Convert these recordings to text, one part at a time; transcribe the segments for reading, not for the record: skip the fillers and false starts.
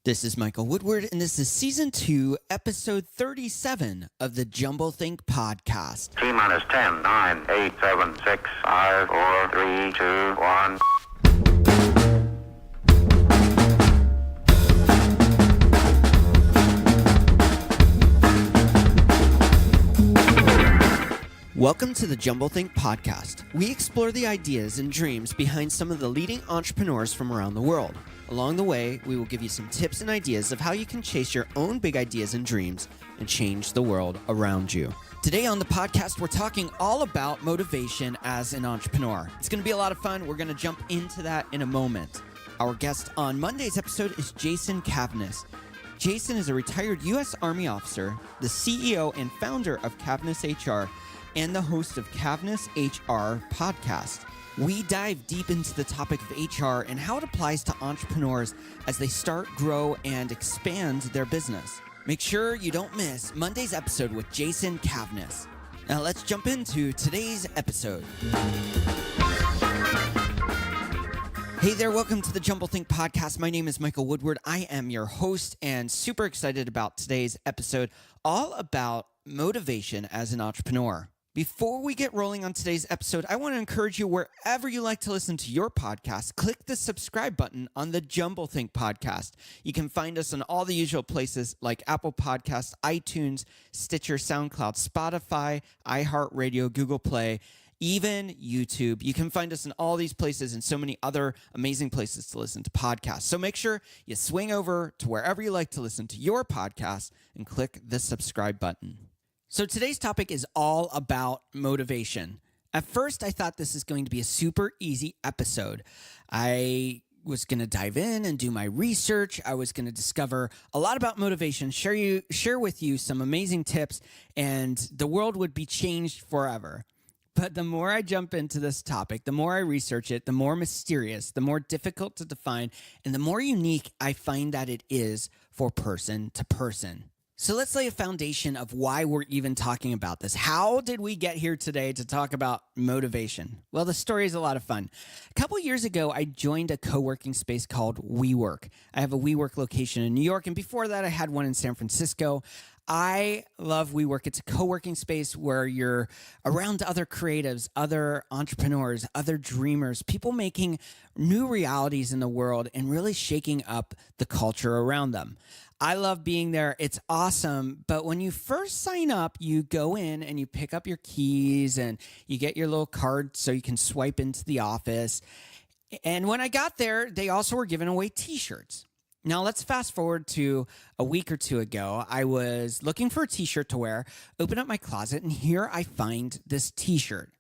This is Michael Woodward, and this is Season 2, Episode 37 of the Jumble Think Podcast. T-minus 10, 9, 8, 7, 6, 5, 4, 3, 2, 1. Welcome to the Jumble Think Podcast. We explore the ideas and dreams behind some of the leading entrepreneurs from around the world. Along the way, we will give you some tips and ideas of how you can chase your own big ideas and dreams and change the world around you. Today on the podcast, we're talking all about motivation as an entrepreneur. It's going to be a lot of fun. We're going to jump into that in a moment. Our guest on Monday's episode is Jason Cavness. Jason is a retired U.S. Army officer, the CEO and founder of Cavness HR, and the host of Cavness HR podcast. We dive deep into the topic of HR and how it applies to entrepreneurs as they start, grow, and expand their business. Make sure you don't miss Monday's episode with Jason Cavness. Now let's jump into today's episode. Hey there, welcome to the Jumble Think Podcast. My name is Michael Woodward. I am your host and super excited about today's episode, all about motivation as an entrepreneur. Before we get rolling on today's episode, I want to encourage you, wherever you like to listen to your podcast, click the subscribe button on the Jumble Think Podcast. You can find us on all the usual places like Apple Podcasts, iTunes, Stitcher, SoundCloud, Spotify, iHeartRadio, Google Play, even YouTube. You can find us in all these places and so many other amazing places to listen to podcasts. So make sure you swing over to wherever you like to listen to your podcast and click the subscribe button. So today's topic is all about motivation. At first, I thought this is going to be a super easy episode. I was going to dive in and do my research. I was going to discover a lot about motivation, share with you some amazing tips, and the world would be changed forever. But the more I jump into this topic, the more I research it, the more mysterious, the more difficult to define, and the more unique I find that it is for person to person. So let's lay a foundation of why we're even talking about this. How did we get here today to talk about motivation? Well, the story is a lot of fun. A couple years ago, I joined a co-working space called WeWork. I have a WeWork location in New York, and before that, I had one in San Francisco. I love WeWork. It's a co-working space where you're around other creatives, other entrepreneurs, other dreamers, people making new realities in the world and really shaking up the culture around them. I love being there. It's awesome. But when you first sign up, you go in and you pick up your keys and you get your little card so you can swipe into the office. And when I got there, they also were giving away t-shirts. Now, let's fast forward to a week or two ago. I was looking for a t-shirt to wear, open up my closet, and here I find this t-shirt.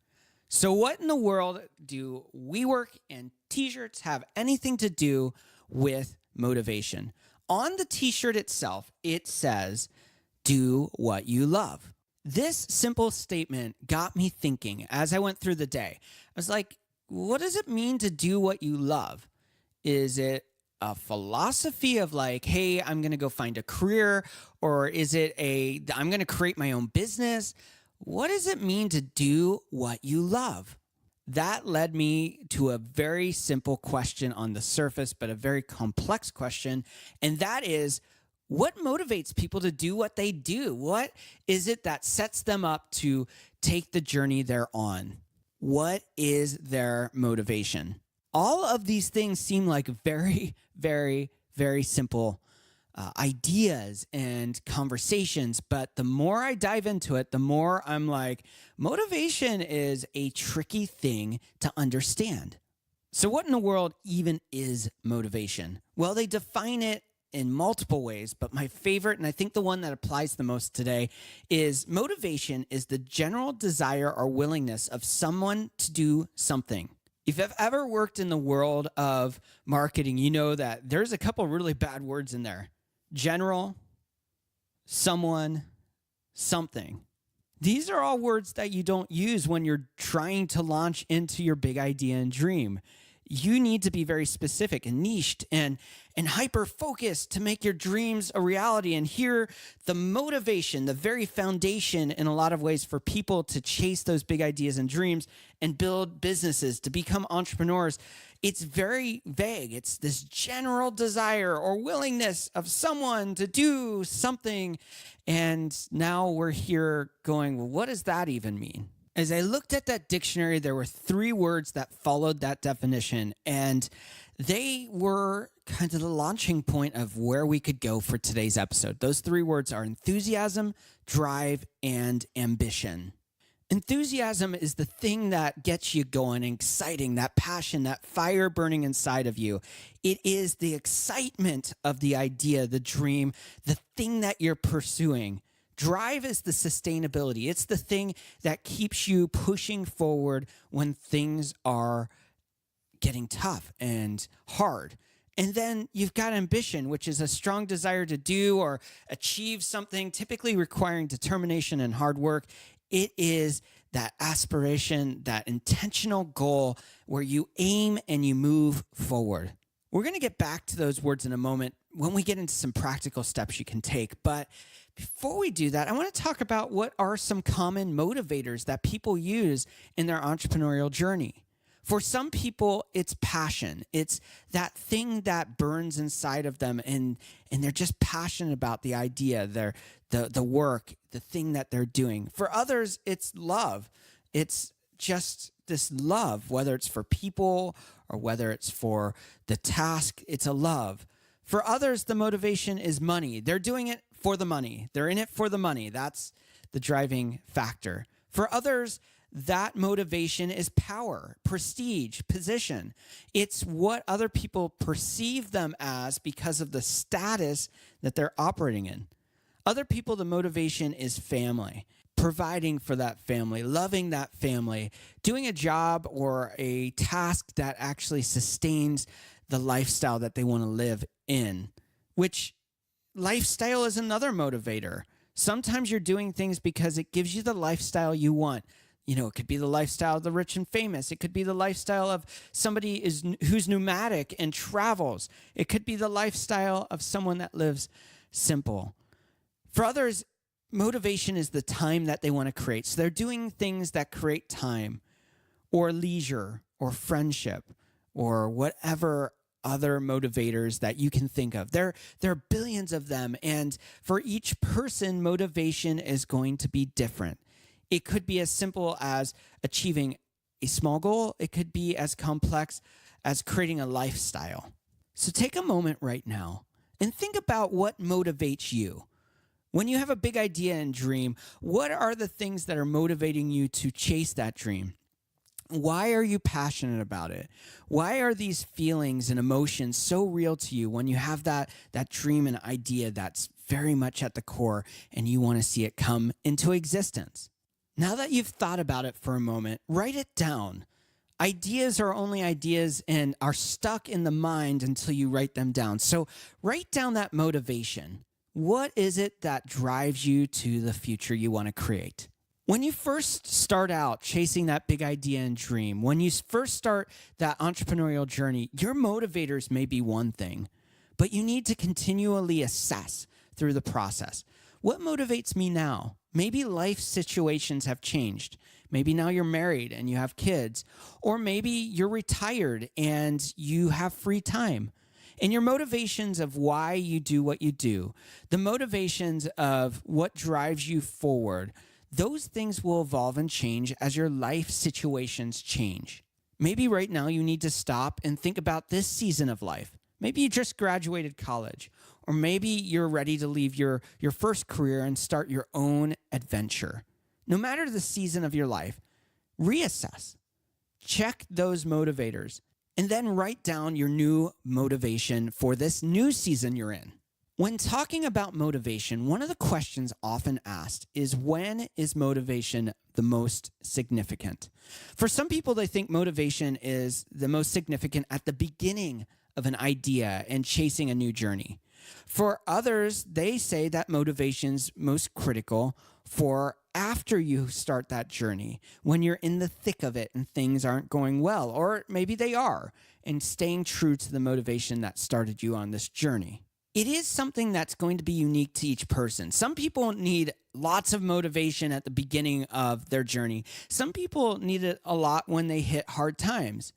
So what in the world do WeWork and t-shirts have anything to do with motivation? On the t-shirt itself, it says, do what you love. This simple statement got me thinking as I went through the day. I was like, what does it mean to do what you love? Is it a philosophy of like, hey, I'm going to go find a career? Or is it I'm going to create my own business? What does it mean to do what you love? That led me to a very simple question on the surface, but a very complex question. And that is, what motivates people to do what they do? What is it that sets them up to take the journey they're on? What is their motivation? All of these things seem like very, very, very simple ideas and conversations, but the more I dive into it, the more I'm like, motivation is a tricky thing to understand. So what in the world even is motivation? Well, they define it in multiple ways, but my favorite, and I think the one that applies the most today, is motivation is the general desire or willingness of someone to do something. If you've ever worked in the world of marketing, you know that there's a couple really bad words in there. General, someone, something. These are all words that you don't use when you're trying to launch into your big idea and dream. You need to be very specific and niched and hyper-focused to make your dreams a reality. And here, the motivation, the very foundation in a lot of ways for people to chase those big ideas and dreams and build businesses, to become entrepreneurs, it's very vague. It's this general desire or willingness of someone to do something. And now we're here going, well, what does that even mean? As I looked at that dictionary, there were 3 words that followed that definition, and they were kind of the launching point of where we could go for today's episode. Those 3 words are enthusiasm, drive, and ambition. Enthusiasm is the thing that gets you going, exciting, that passion, that fire burning inside of you. It is the excitement of the idea, the dream, the thing that you're pursuing. Drive is the sustainability. It's the thing that keeps you pushing forward when things are getting tough and hard. And then you've got ambition, which is a strong desire to do or achieve something, typically requiring determination and hard work. It is that aspiration, that intentional goal where you aim and you move forward. We're going to get back to those words in a moment when we get into some practical steps you can take. But before we do that, I want to talk about what are some common motivators that people use in their entrepreneurial journey. For some people, it's passion. It's that thing that burns inside of them, and they're just passionate about the idea, the work, the thing that they're doing. For others, it's love. It's just this love, whether it's for people or whether it's for the task, it's a love. For others, the motivation is money. They're doing it for the money. They're in it for the money. That's the driving factor. For others, that motivation is power, prestige, position. It's what other people perceive them as because of the status that they're operating in. Other people, the motivation is family, providing for that family, loving that family, doing a job or a task that actually sustains the lifestyle that they want to live in, which lifestyle is another motivator. Sometimes you're doing things because it gives you the lifestyle you want. You know, it could be the lifestyle of the rich and famous. It could be the lifestyle of somebody who's nomadic and travels. It could be the lifestyle of someone that lives simple. For others, motivation is the time that they want to create. So they're doing things that create time or leisure or friendship or whatever other motivators that you can think of. There are billions of them, and for each person, motivation is going to be different. It could be as simple as achieving a small goal. It could be as complex as creating a lifestyle. So take a moment right now and think about what motivates you. When you have a big idea and dream, what are the things that are motivating you to chase that dream? Why are you passionate about it? Why are these feelings and emotions so real to you when you have that dream and idea that's very much at the core and you want to see it come into existence? Now that you've thought about it for a moment, write it down. Ideas are only ideas and are stuck in the mind until you write them down. So write down that motivation. What is it that drives you to the future you want to create? When you first start out chasing that big idea and dream, when you first start that entrepreneurial journey, your motivators may be one thing, but you need to continually assess through the process. What motivates me now? Maybe life situations have changed. Maybe now you're married and you have kids, or maybe you're retired and you have free time. And your motivations of why you do what you do, the motivations of what drives you forward, those things will evolve and change as your life situations change. Maybe right now you need to stop and think about this season of life. Maybe you just graduated college, or maybe you're ready to leave your first career and start your own adventure. No matter the season of your life, reassess, check those motivators, and then write down your new motivation for this new season you're in. When talking about motivation, one of the questions often asked is, when is motivation the most significant? For some people, they think motivation is the most significant at the beginning of an idea and chasing a new journey. For others, they say that motivation's most critical for after you start that journey, when you're in the thick of it and things aren't going well, or maybe they are, and staying true to the motivation that started you on this journey. It is something that's going to be unique to each person. Some people need lots of motivation at the beginning of their journey. Some people need it a lot when they hit hard times.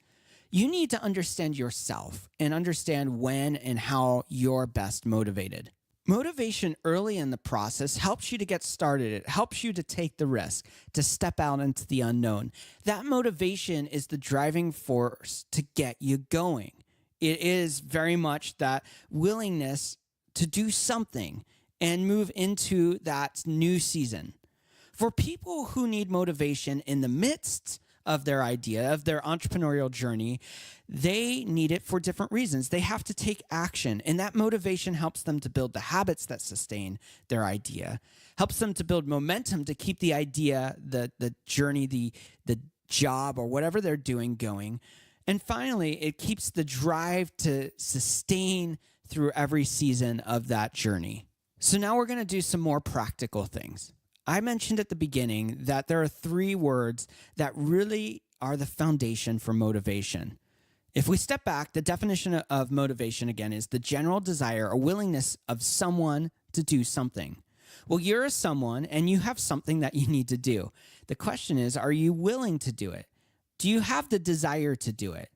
You need to understand yourself and understand when and how you're best motivated. Motivation early in the process helps you to get started. It helps you to take the risk, to step out into the unknown. That motivation is the driving force to get you going. It is very much that willingness to do something and move into that new season. For people who need motivation in the midst of their idea, of their entrepreneurial journey, they need it for different reasons. They have to take action, and that motivation helps them to build the habits that sustain their idea, helps them to build momentum to keep the idea, the journey, the job, or whatever they're doing going. And finally, it keeps the drive to sustain through every season of that journey. So now we're going to do some more practical things. I mentioned at the beginning that there are 3 words that really are the foundation for motivation. If we step back, the definition of motivation, again, is the general desire or willingness of someone to do something. Well, you're a someone and you have something that you need to do. The question is, are you willing to do it? Do you have the desire to do it?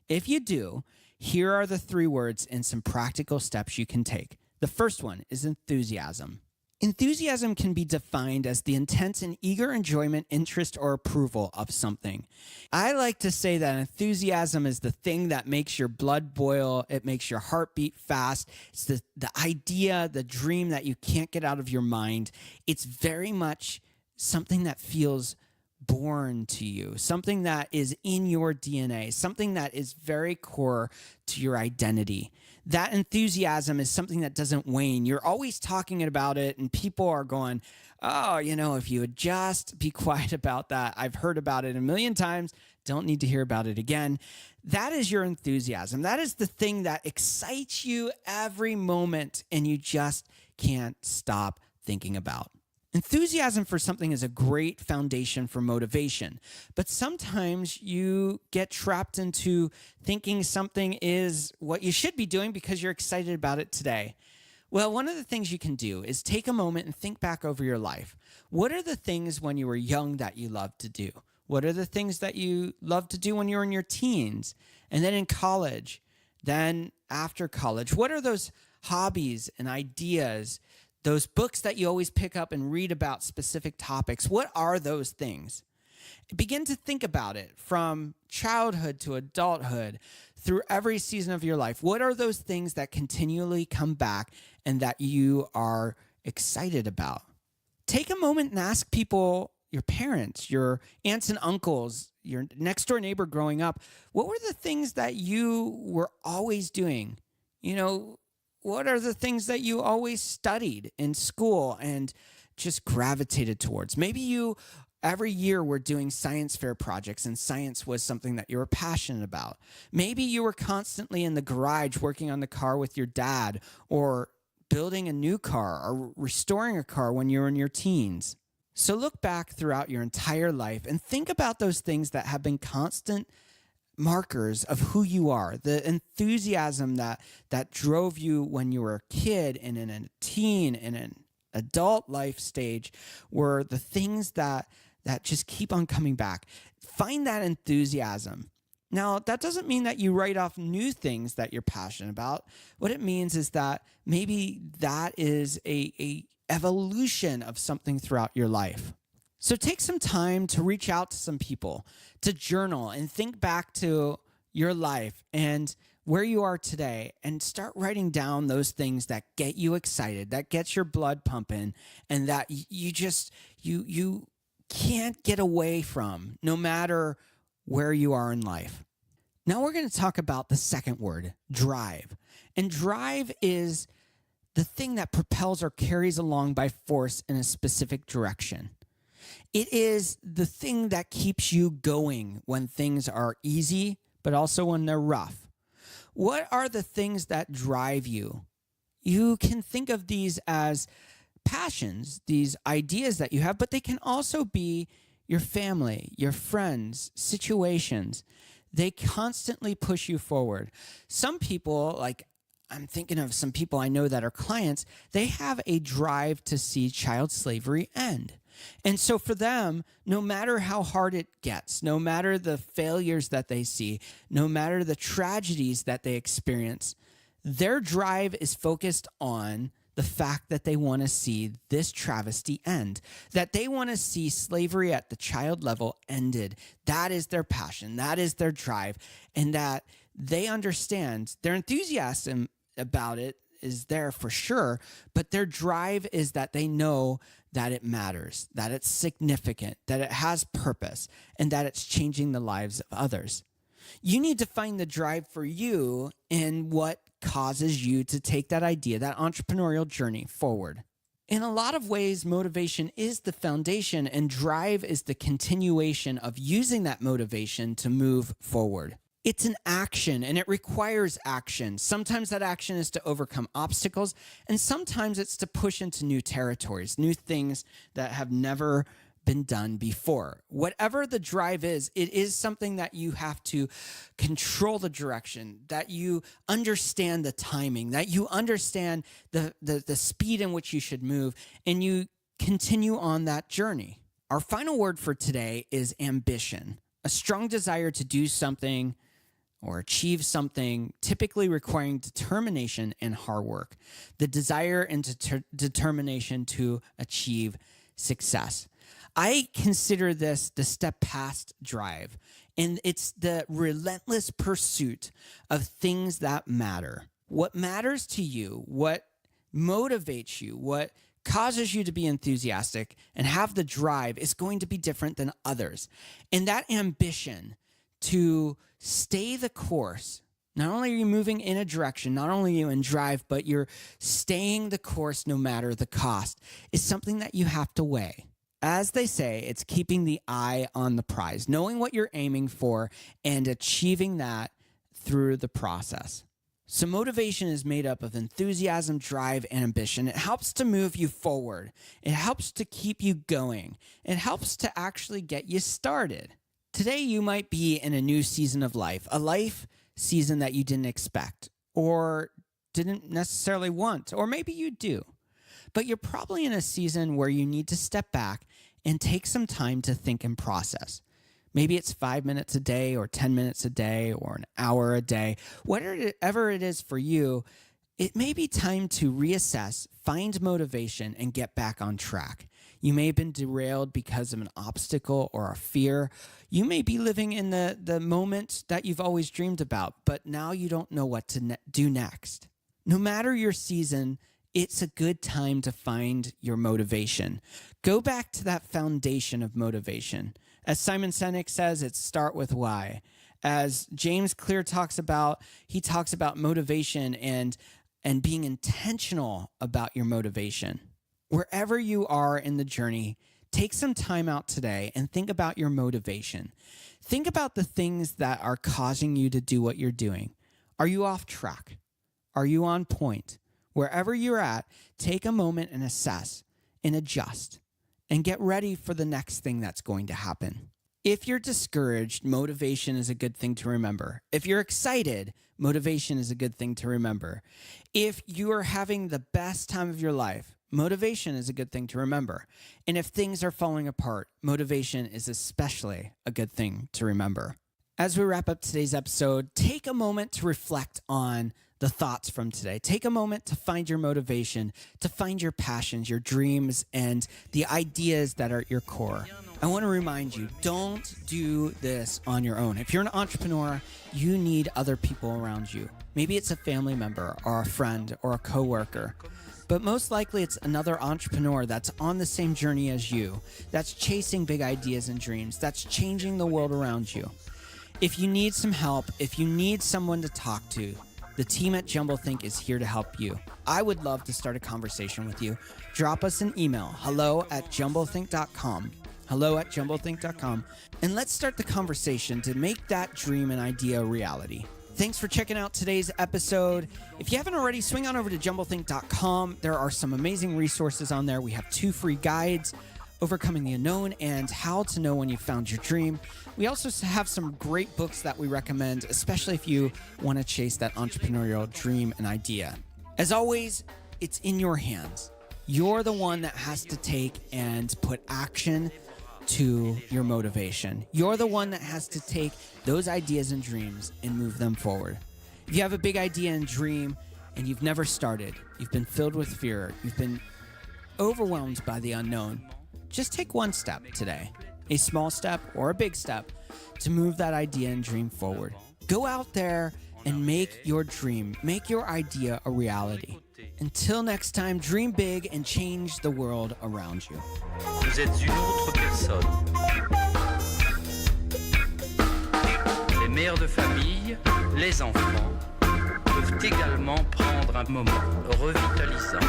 If you do, here are the 3 words and some practical steps you can take. The first one is enthusiasm. Enthusiasm can be defined as the intense and eager enjoyment, interest, or approval of something. I like to say that enthusiasm is the thing that makes your blood boil. It makes your heart beat fast. It's the idea, the dream that you can't get out of your mind. It's very much something that feels born to you, something that is in your DNA, something that is very core to your identity. That enthusiasm is something that doesn't wane. You're always talking about it, and people are going, oh, if you would just be quiet about that. I've heard about it a million times. Don't need to hear about it again. That is your enthusiasm. That is the thing that excites you every moment, and you just can't stop thinking about. Enthusiasm for something is a great foundation for motivation, but sometimes you get trapped into thinking something is what you should be doing because you're excited about it today. Well, one of the things you can do is take a moment and think back over your life. What are the things when you were young that you loved to do? What are the things that you loved to do when you were in your teens? And then in college, then after college, what are those hobbies and ideas, those books that you always pick up and read about specific topics? What are those things? Begin to think about it from childhood to adulthood, through every season of your life. What are those things that continually come back and that you are excited about? Take a moment and ask people, your parents, your aunts and uncles, your next door neighbor growing up, what were the things that you were always doing? What are the things that you always studied in school and just gravitated towards? Maybe you every year were doing science fair projects and science was something that you were passionate about. Maybe you were constantly in the garage working on the car with your dad, or building a new car or restoring a car when you were in your teens. So look back throughout your entire life and think about those things that have been constant markers of who you are. The enthusiasm that drove you when you were a kid and in a teen and an adult life stage were the things that just keep on coming back. Find that enthusiasm. Now, that doesn't mean that you write off new things that you're passionate about. What it means is that maybe that is a evolution of something throughout your life. So take some time to reach out to some people, to journal and think back to your life and where you are today, and start writing down those things that get you excited, that gets your blood pumping, and that you can't get away from no matter where you are in life. Now we're going to talk about the second word, drive. And drive is the thing that propels or carries along by force in a specific direction. It is the thing that keeps you going when things are easy, but also when they're rough. What are the things that drive you? You can think of these as passions, these ideas that you have, but they can also be your family, your friends, situations. They constantly push you forward. Some people, like I'm thinking of some people I know that are clients, they have a drive to see child slavery end. And so for them, no matter how hard it gets, no matter the failures that they see, no matter the tragedies that they experience, their drive is focused on the fact that they want to see this travesty end, that they want to see slavery at the child level ended. That is their passion. That is their drive. And that they understand their enthusiasm about it is there for sure, but their drive is that they know that it matters, that it's significant, that it has purpose, and that it's changing the lives of others. You need to find the drive for you in what causes you to take that idea, that entrepreneurial journey forward. In a lot of ways, motivation is the foundation and drive is the continuation of using that motivation to move forward. It's an action and it requires action. Sometimes that action is to overcome obstacles, and sometimes it's to push into new territories, new things that have never been done before. Whatever the drive is, it is something that you have to control the direction, that you understand the timing, that you understand the speed in which you should move, and you continue on that journey. Our final word for today is ambition, a strong desire to do something or achieve something, typically requiring determination and hard work. The desire and determination to achieve success. I consider this the step past drive, and it's the relentless pursuit of things that matter. What matters to you, what motivates you, what causes you to be enthusiastic and have the drive is going to be different than others. And that ambition to stay the course, not only are you moving in a direction, not only are you in drive, but you're staying the course no matter the cost, is something that you have to weigh. As they say, it's keeping the eye on the prize, knowing what you're aiming for and achieving that through the process. So motivation is made up of enthusiasm, drive, and ambition. It helps to move you forward. It helps to keep you going. It helps to actually get you started. Today, you might be in a new season of life, a life season that you didn't expect or didn't necessarily want, or maybe you do. But you're probably in a season where you need to step back and take some time to think and process. Maybe it's 5 minutes a day or 10 minutes a day or an hour a day. Whatever it is for you, it may be time to reassess, find motivation, and get back on track. You may have been derailed because of an obstacle or a fear. You may be living in the moment that you've always dreamed about, but now you don't know what to do next. No matter your season, it's a good time to find your motivation. Go back to that foundation of motivation. As Simon Sinek says, it's start with why. As James Clear talks about, he talks about motivation and being intentional about your motivation. Wherever you are in the journey, take some time out today and think about your motivation. Think about the things that are causing you to do what you're doing. Are you off track? Are you on point? Wherever you're at, take a moment and assess and adjust and get ready for the next thing that's going to happen. If you're discouraged, motivation is a good thing to remember. If you're excited, motivation is a good thing to remember. If you are having the best time of your life, motivation is a good thing to remember. And if things are falling apart, motivation is especially a good thing to remember. As we wrap up today's episode, take a moment to reflect on the thoughts from today. Take a moment to find your motivation, to find your passions, your dreams, and the ideas that are at your core. I want to remind you, don't do this on your own. If you're an entrepreneur, you need other people around you. Maybe it's a family member or a friend or a coworker. But most likely it's another entrepreneur that's on the same journey as you, that's chasing big ideas and dreams, that's changing the world around you. If you need some help, if you need someone to talk to, the team at JumbleThink is here to help you. I would love to start a conversation with you. Drop us an email, hello@jumblethink.com, hello@jumblethink.com, and let's start the conversation to make that dream and idea a reality. Thanks for checking out today's episode. If you haven't already, swing on over to jumblethink.com. There are some amazing resources on there. We have 2 free guides, Overcoming the Unknown and How to Know When You Found Your Dream. We also have some great books that we recommend, especially if you want to chase that entrepreneurial dream and idea. As always, it's in your hands. You're the one that has to take and put action to your motivation. You're the one that has to take those ideas and dreams and move them forward. If you have a big idea and dream and you've never started, you've been filled with fear, you've been overwhelmed by the unknown, just take one step today, a small step or a big step, to move that idea and dream forward. Go out there and make your dream, make your idea a reality. Until next time, dream big and change the world around you. Vous êtes une autre personne. Les mères de famille, les enfants, peuvent également prendre un moment revitalisant.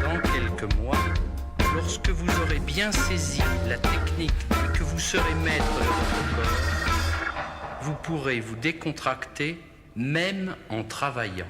Dans quelques mois, lorsque vous aurez bien saisi la technique et que vous serez maître de votre corps, vous pourrez vous décontracter même en travaillant.